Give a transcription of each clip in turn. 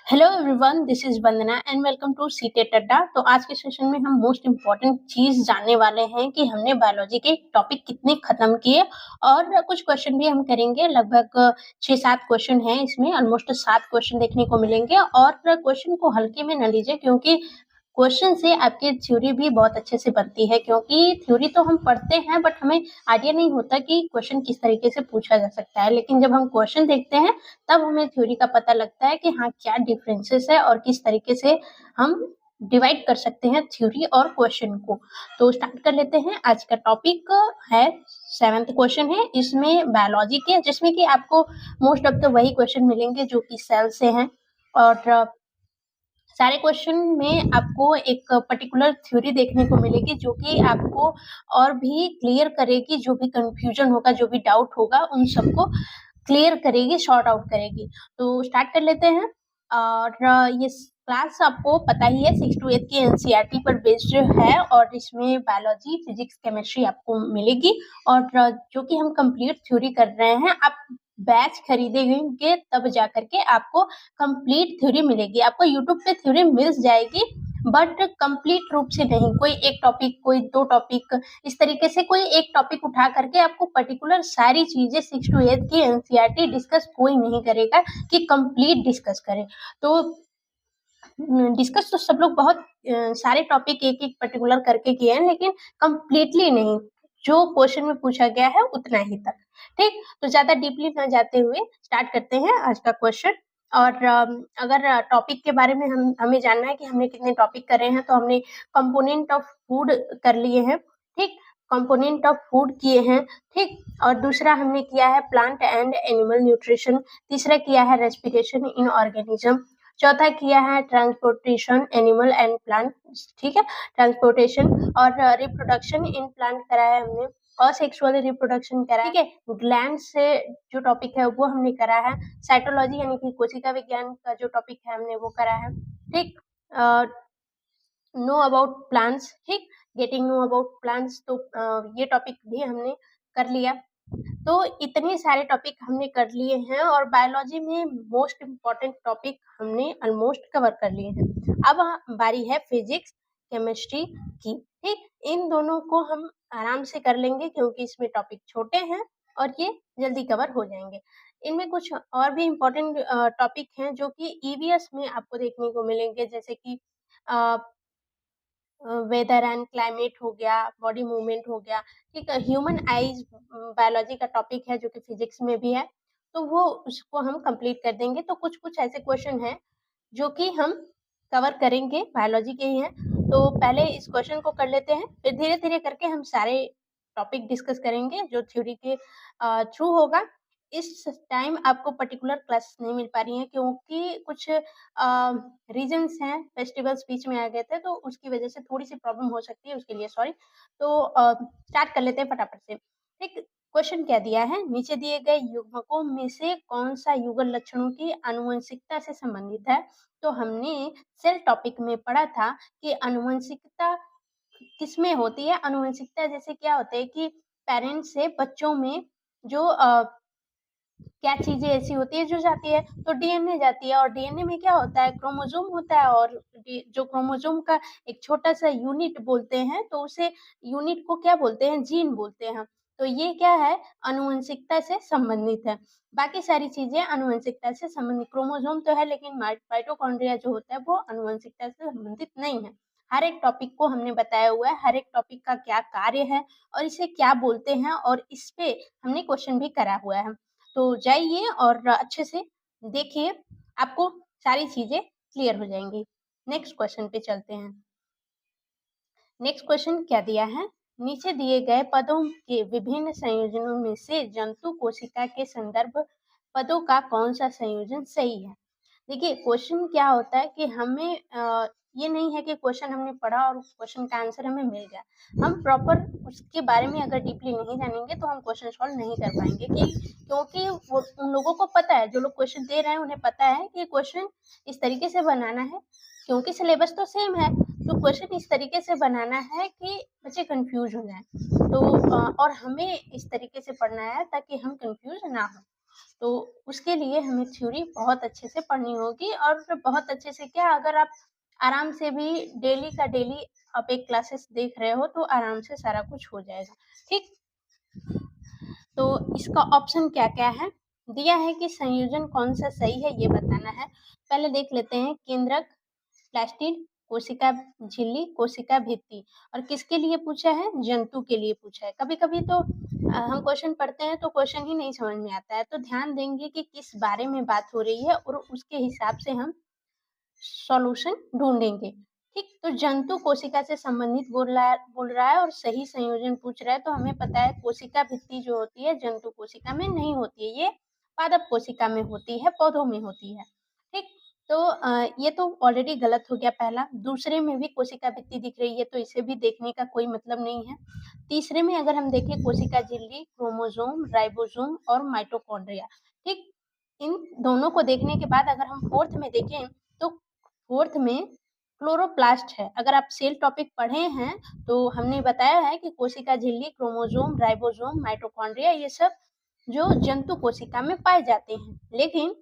Hello everyone, this is Vandana and welcome to CTET Adda. तो आज के सेशन में हम मोस्ट इम्पॉर्टेंट चीज जानने वाले हैं कि हमने बायोलॉजी के टॉपिक कितने खत्म किए और कुछ क्वेश्चन भी हम करेंगे। लगभग 6-7 क्वेश्चन हैं इसमें, ऑलमोस्ट 7 क्वेश्चन देखने को मिलेंगे। और क्वेश्चन को हल्के में न लीजिए, क्योंकि क्वेश्चन से आपकी थ्योरी भी बहुत अच्छे से बनती है। क्योंकि थ्योरी तो हम पढ़ते हैं बट हमें आइडिया नहीं होता कि क्वेश्चन किस तरीके से पूछा जा सकता है, लेकिन जब हम क्वेश्चन देखते हैं तब हमें थ्योरी का पता लगता है कि हाँ, क्या डिफरेंसेस है और किस तरीके से हम डिवाइड कर सकते हैं थ्योरी और क्वेश्चन को। तो स्टार्ट कर लेते हैं। आज का टॉपिक है 7th क्वेश्चन है इसमें बायोलॉजी के, जिसमें कि आपको मोस्ट ऑफ द वही क्वेश्चन मिलेंगे जो कि सेल से हैं। और सारे क्वेश्चन में आपको एक पर्टिकुलर थ्योरी देखने को मिलेगी जो कि आपको और भी क्लियर करेगी। जो भी कंफ्यूजन होगा, जो भी डाउट होगा, उन सबको क्लियर करेगी, सॉर्ट आउट करेगी। तो स्टार्ट कर लेते हैं। और ये क्लास आपको पता ही है 6 to 8 की एनसीईआरटी पर बेस्ड है और इसमें बायोलॉजी, फिजिक्स, केमिस्ट्री आपको मिलेगी। और जो कि हम कंप्लीट थ्योरी कर रहे हैं, आप बैच खरीदेंगे तब जा करके आपको कंप्लीट थ्योरी मिलेगी। आपको यूट्यूब पे थ्योरी मिल जाएगी बट कंप्लीट रूप से नहीं। कोई एक टॉपिक, कोई 2 टॉपिक, इस तरीके से कोई एक टॉपिक उठा करके आपको पर्टिकुलर सारी चीजें 6 to 8 की एनसीईआरटी डिस्कस कोई नहीं करेगा कि कंप्लीट डिस्कस करें। तो डिस्कस तो सब लोग बहुत सारे टॉपिक एक एक पर्टिकुलर करके किए हैं, लेकिन कंप्लीटली नहीं। जो क्वेश्चन में पूछा गया है उतना ही तक। ठीक, तो ज्यादा डीपली न जाते हुए स्टार्ट करते हैं आज का क्वेश्चन। और अगर टॉपिक के बारे में हमें जानना है कि हमने कितने टॉपिक करे हैं, तो हमने कंपोनेंट ऑफ फूड कर लिए हैं। ठीक, कंपोनेंट ऑफ फूड किए हैं। ठीक, और दूसरा हमने किया है प्लांट एंड एनिमल न्यूट्रिशन। तीसरा किया है रेस्पिरेशन इन ऑर्गेनिज्म। चौथा किया है ट्रांसपोर्टेशन एनिमल एंड प्लांट। ठीक है, ट्रांसपोर्टेशन। और रिप्रोडक्शन इन प्लांट करा है हमने, और सेक्सुअल रिप्रोडक्शन करा है। ठीक है, ग्लैंड से जो टॉपिक है वो हमने करा है। साइटोलॉजी यानी कि कोशिका विज्ञान का जो टॉपिक है हमने वो करा है। ठीक, नो अबाउट प्लांट्स। ठीक, गेटिंग नो अबाउट प्लांट्स, तो ये टॉपिक भी हमने कर लिया। तो इतने सारे टॉपिक हमने कर लिए हैं और बायोलॉजी में मोस्ट इम्पॉर्टेंट टॉपिक हमने ऑलमोस्ट कवर कर लिए हैं। अब बारी है फिजिक्स, केमिस्ट्री की। ठीक, इन दोनों को हम आराम से कर लेंगे क्योंकि इसमें टॉपिक छोटे हैं और ये जल्दी कवर हो जाएंगे। इनमें कुछ और भी इम्पोर्टेंट टॉपिक हैं जो कि ईवीएस में आपको देखने को मिलेंगे, जैसे कि वेदर एंड क्लाइमेट हो गया, बॉडी मूवमेंट हो गया। ठीक है, ह्यूमन आईज बायोलॉजी का टॉपिक है जो कि फिजिक्स में भी है, तो वो उसको हम कंप्लीट कर देंगे। तो कुछ कुछ ऐसे क्वेश्चन हैं जो कि हम कवर करेंगे, बायोलॉजी के ही हैं। तो पहले इस क्वेश्चन को कर लेते हैं, फिर धीरे धीरे करके हम सारे टॉपिक डिस्कस करेंगे जो थ्योरी के थ्रू होगा। इस टाइम आपको पर्टिकुलर क्लास नहीं मिल पा रही है क्योंकि कुछ रीजंस हैं, फेस्टिवल्स बीच में आ गए थे, तो उसकी वजह से थोड़ी सी प्रॉब्लम हो सकती है, उसके लिए सॉरी। तो स्टार्ट कर लेते हैं फटाफट से। एक क्वेश्चन क्या दिया है, नीचे दिए गए युग्मकों में से कौन सा युगल लक्षणों की आनुवंशिकता से संबंधित है। तो हमने सेल टॉपिक में पढ़ा था कि आनुवंशिकता किसमें होती है। आनुवंशिकता जैसे क्या होता है कि पेरेंट्स से बच्चों में जो क्या चीजें ऐसी होती है जो जाती है, तो डीएनए जाती है। और डीएनए में क्या होता है, क्रोमोसोम होता है। और जो क्रोमोसोम का एक छोटा सा यूनिट बोलते हैं, तो उसे यूनिट को क्या बोलते हैं, जीन बोलते हैं। तो ये क्या है, आनुवंशिकता से संबंधित है। बाकी सारी चीजें आनुवंशिकता से संबंधित, क्रोमोसोम तो है लेकिन माइटोकॉन्ड्रिया जो होता है वो आनुवंशिकता से संबंधित नहीं है। हर एक टॉपिक को हमने बताया हुआ है, हर एक टॉपिक का क्या कार्य है और इसे क्या बोलते हैं, और इस पे हमने क्वेश्चन भी करा हुआ है। तो जाइए और अच्छे से देखिए, आपको सारी चीजें क्लियर हो जाएंगी। नेक्स्ट क्वेश्चन पे चलते हैं। नेक्स्ट क्वेश्चन क्या दिया है, नीचे दिए गए पदों के विभिन्न संयोजनों में से जंतु कोशिका के संदर्भ पदों का कौन सा संयोजन सही है। देखिए, क्वेश्चन क्या होता है कि हमें ये नहीं है कि क्वेश्चन हमने पढ़ा और क्वेश्चन का आंसर हमें मिल गया। हम प्रॉपर उसके बारे में अगर डीपली नहीं जानेंगे तो हम क्वेश्चन सॉल्व नहीं कर पाएंगे, क्योंकि वो उन लोगों को पता है, जो लोग क्वेश्चन दे रहे हैं उन्हें पता है कि क्वेश्चन इस तरीके से बनाना है, क्योंकि सिलेबस तो सेम है। तो क्वेश्चन इस तरीके से बनाना है कि बच्चे कंफ्यूज हो जाए। तो और हमें इस तरीके से पढ़ना है ताकि हम कंफ्यूज ना हो। तो उसके लिए हमें थ्योरी बहुत अच्छे से पढ़नी होगी और बहुत अच्छे से क्या, अगर आप आराम से भी डेली का डेली आप एक क्लासेस देख रहे हो तो आराम से सारा कुछ हो जाएगा। ठीक, तो इसका ऑप्शन क्या क्या है दिया है कि संयोजन कौन सा सही है ये बताना है। पहले देख लेते हैं, केंद्रक, प्लास्टिड, कोशिका झिल्ली, कोशिका भित्ति। और किसके लिए पूछा है? जंतु के लिए पूछा है। कभी कभी तो हम क्वेश्चन पढ़ते हैं तो क्वेश्चन ही नहीं समझ में आता है, तो ध्यान देंगे कि किस बारे में बात हो रही है और उसके हिसाब से हम सॉल्यूशन ढूंढेंगे। ठीक, तो जंतु कोशिका से संबंधित बोल रहा है और सही संयोजन पूछ रहा है, तो हमें पता है कोशिका भित्ति जो होती है जंतु कोशिका में नहीं होती है, ये पादप कोशिका में होती है, पौधों में होती है। ठीक, तो ये तो ऑलरेडी गलत हो गया पहला। दूसरे में भी कोशिका भित्ति दिख रही है तो इसे भी देखने का कोई मतलब नहीं है। तीसरे में अगर हम देखें, कोशिका झिल्ली, क्रोमोसोम, राइबोसोम और माइटोकॉन्ड्रिया। ठीक, इन दोनों को देखने के बाद अगर हम फोर्थ में देखें तो फोर्थ में क्लोरोप्लास्ट है। अगर आप सेल टॉपिक पढ़े हैं तो हमने बताया है कि कोशिका झिल्ली, क्रोमोसोम, राइबोसोम, माइटोकॉन्ड्रिया ये सब जो जंतु कोशिका में पाए जाते हैं, लेकिन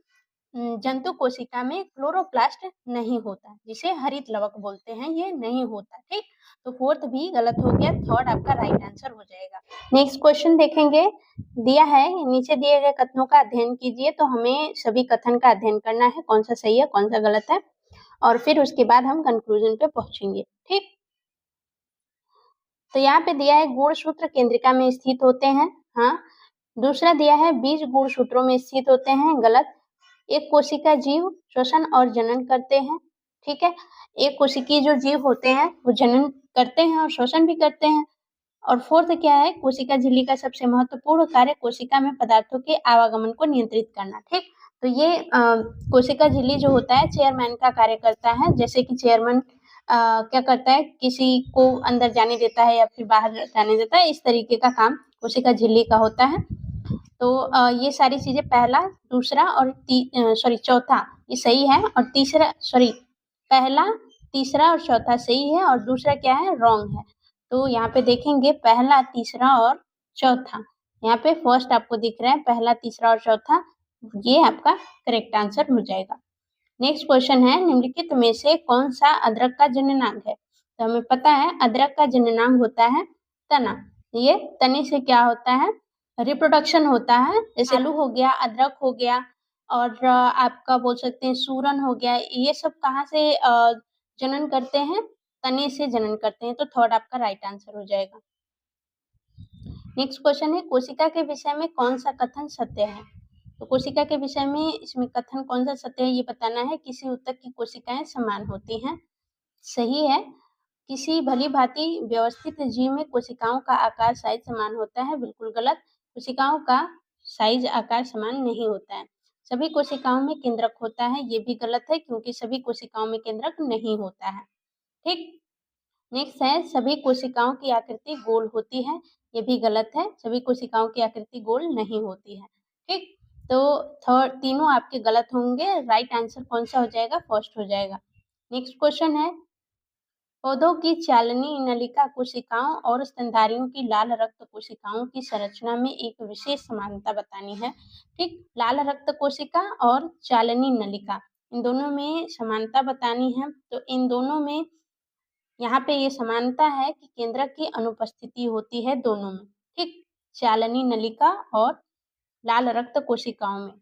जंतु कोशिका में क्लोरोप्लास्ट नहीं होता, जिसे हरित लवक बोलते हैं, ये नहीं होता। ठीक, तो फोर्थ भी गलत हो गया, थर्ड आपका राइट आंसर हो जाएगा। नेक्स्ट क्वेश्चन देखेंगे, दिया है नीचे दिए गए कथनों का अध्ययन कीजिए। तो हमें सभी कथन का अध्ययन करना है, कौन सा सही है कौन सा गलत है, और फिर उसके बाद हम कंक्लूजन पे पहुंचेंगे। ठीक, तो यहाँ पे दिया है गुणसूत्र केंद्रिका में स्थित होते हैं, हाँ। दूसरा दिया है बीज गुणसूत्रों में स्थित होते हैं, गलत। एक कोशिका जीव श्वसन और जनन करते हैं, ठीक है। एक कोशिकीय जो जीव होते हैं वो जनन करते हैं और श्वसन भी करते हैं। और फोर्थ क्या है, कोशिका झिल्ली का सबसे महत्वपूर्ण कार्य कोशिका में पदार्थों के आवागमन को नियंत्रित करना। ठीक, तो ये कोशिका झिल्ली जो होता है चेयरमैन का कार्य करता है। जैसे कि चेयरमैन क्या करता है, किसी को अंदर जाने देता है या फिर बाहर जाने देता है, इस तरीके का काम कोशिका झिल्ली का होता है। तो ये सारी चीजें पहला, दूसरा और चौथा ये सही है, और तीसरा पहला, तीसरा और चौथा सही है और दूसरा क्या है, रॉन्ग है। तो यहाँ पे देखेंगे पहला, तीसरा और चौथा, यहाँ पे फर्स्ट आपको दिख रहा है, पहला, तीसरा और चौथा, ये आपका करेक्ट आंसर हो जाएगा। नेक्स्ट क्वेश्चन है, निम्नलिखित में से कौन सा अदरक का जननांग है? तो हमें पता है अदरक का जननांग होता है तना। ये तने से क्या होता है, रिप्रोडक्शन होता है। जैसे आलू हो गया, अदरक हो गया, और आपका बोल सकते हैं सूरन हो गया, ये सब कहाँ से जनन करते हैं? तने से जनन करते हैं। तो थर्ड आपका राइट आंसर हो जाएगा। नेक्स्ट क्वेश्चन है, कोशिका के विषय में कौन सा कथन सत्य है? तो कोशिका के विषय में इसमें कथन कौन सा सत्य है ये बताना है। किसी ऊतक की कोशिकाएं समान होती हैं, सही है। किसी भली भांति व्यवस्थित जीव में कोशिकाओं का आकार साइज समान होता है, बिल्कुल गलत। कोशिकाओं का साइज आकार समान नहीं होता है। सभी कोशिकाओं में केंद्रक होता है, ये भी गलत है क्योंकि सभी कोशिकाओं में केंद्रक नहीं होता है। ठीक, नेक्स्ट है, सभी कोशिकाओं की आकृति गोल होती है, ये भी गलत है। सभी कोशिकाओं की आकृति गोल नहीं होती है। ठीक, तो थर्ड तीनों आपके गलत होंगे। राइट आंसर कौन सा हो जाएगा, फर्स्ट हो जाएगा। नेक्स्ट क्वेश्चन है, पौधों की चालनी नलिका कोशिकाओं और स्तनधारियों की लाल रक्त कोशिकाओं की संरचना में एक विशेष समानता बतानी है। ठीक, लाल रक्त कोशिका और चालनी नलिका, इन दोनों में समानता बतानी है। तो इन दोनों में यहाँ पे ये समानता है कि केंद्रक की अनुपस्थिति होती है दोनों में। ठीक, चालनी नलिका और लाल रक्त कोशिकाओं में।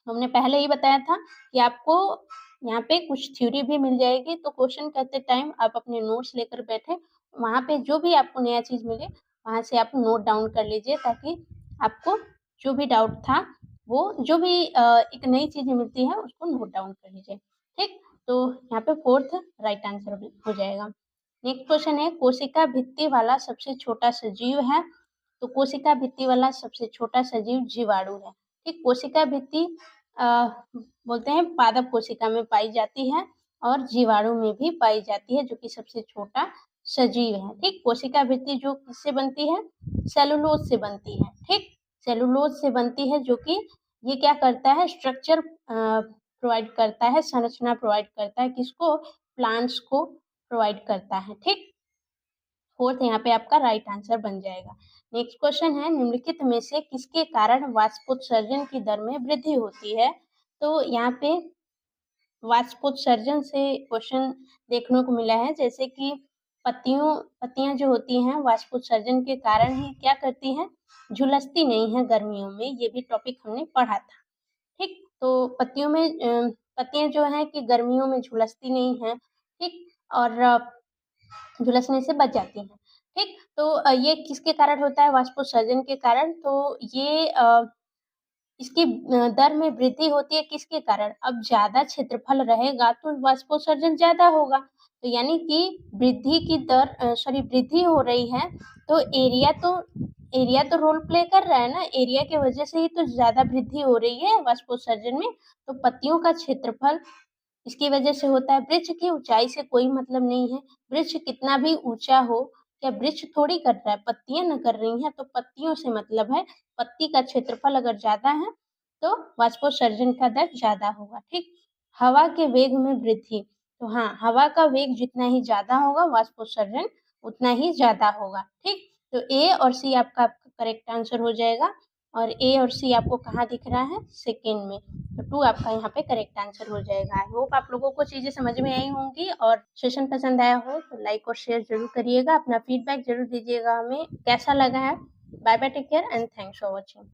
हमने पहले ही बताया था कि आपको यहाँ पे कुछ थ्योरी भी मिल जाएगी, तो क्वेश्चन करते टाइम आप अपने नोट्स लेकर बैठे, वहाँ पे जो भी आपको नया चीज मिले वहाँ से आप नोट डाउन कर लीजिए, ताकि आपको जो भी डाउट था वो जो भी एक नई चीजें मिलती है उसको नोट डाउन कर लीजिए। ठीक, तो यहाँ पे फोर्थ राइट आंसर हो जाएगा। नेक्स्ट क्वेश्चन है, कोशिका भित्ति वाला सबसे छोटा सजीव है? तो कोशिका भित्ति वाला सबसे छोटा सजीव जीवाणु है। ठीक, कोशिका भित्ति बोलते हैं पादप कोशिका में पाई जाती है और जीवाणु में भी पाई जाती है, जो कि सबसे छोटा सजीव है। ठीक, कोशिका भित्ति जो किससे बनती है, सेलुलोज से बनती है। ठीक, सेलुलोज से बनती है, जो कि ये क्या करता है, स्ट्रक्चर प्रोवाइड करता है, संरचना प्रोवाइड करता है, किसको, प्लांट्स को प्रोवाइड करता है। ठीक, फोर्थ यहाँ पे आपका राइट आंसर बन जाएगा। नेक्स्ट क्वेश्चन है, निम्नलिखित में से किसके कारण वाष्पोत्सर्जन की दर में वृद्धि होती है? तो यहाँ पे वाष्पोत्सर्जन से क्वेश्चन देखने को मिला है, जैसे कि पत्तियां जो होती हैं वाष्पोत्सर्जन के कारण ही क्या करती हैं, झुलसती नहीं है गर्मियों में। ये भी टॉपिक हमने पढ़ा था। ठीक, तो पत्तियां जो है कि गर्मियों में झुलसती नहीं है। ठीक, और झुलसने से बच जाती हैं। ठीक, तो ये किसके कारण होता है, वाष्पोत्सर्जन के कारण। तो ये इसकी दर में वृद्धि होती है किसके कारण? अब ज़्यादा क्षेत्रफल रहेगा तो वाष्पोत्सर्जन ज़्यादा होगा। तो यानी कि वृद्धि हो रही है, तो एरिया तो रोल प्ले कर रहा है ना, एरिया की वजह से ही तो ज़्यादा वृद्धि हो रही है वाष्पोत्सर्जन में। तो पत्तियों का क्षेत्रफल इसकी वजह से होता है। वृक्ष की ऊंचाई से कोई मतलब नहीं है। वृक्ष कितना भी ऊंचा हो, क्या वृक्ष थोड़ी कर रहा है, पत्तियां न कर रही हैं, तो पत्तियों से मतलब है। पत्ती का क्षेत्रफल अगर ज्यादा है तो वाष्पोत्सर्जन का दर ज्यादा होगा। ठीक, हवा के वेग में वृद्धि। तो हाँ, हवा का वेग जितना ही ज्यादा होगा वाष्पोत्सर्जन उतना ही ज्यादा होगा। ठीक, तो ए और सी आपका करेक्ट आंसर हो जाएगा। और ए और सी आपको कहाँ दिख रहा है, सेकेंड में। तो 2 आपका यहाँ पे करेक्ट आंसर हो जाएगा। आई होप आप लोगों को चीजें समझ में आई होंगी, और सेशन पसंद आया हो तो लाइक और शेयर जरूर करिएगा। अपना फीडबैक जरूर दीजिएगा हमें कैसा लगा है। Bye bye, take care and thanks for watching.